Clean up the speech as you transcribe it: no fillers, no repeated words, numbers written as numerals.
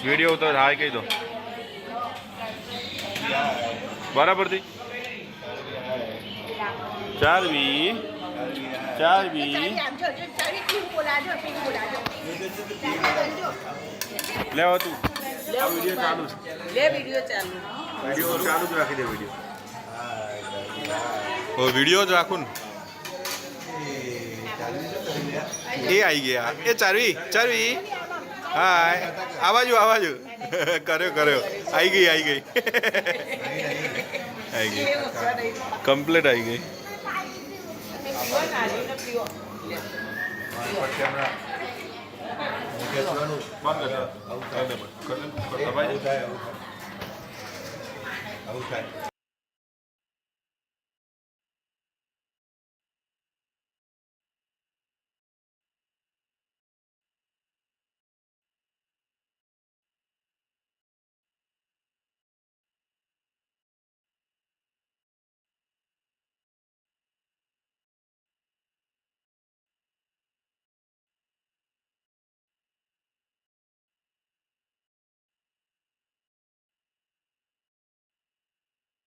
video ઉતાર હાય કહી દો બરાબરથી ચારવી લેવા તું આ વિડીયો ચાલુ છે વિડીયો ચાલુ જ રાખી દે વિડીયો જ રાખું ને એ આવી ગયા એ ચારવી હા આવાજો કર્યો આવી ગઈ કમ્પ્લીટ આવી ગઈ બંધ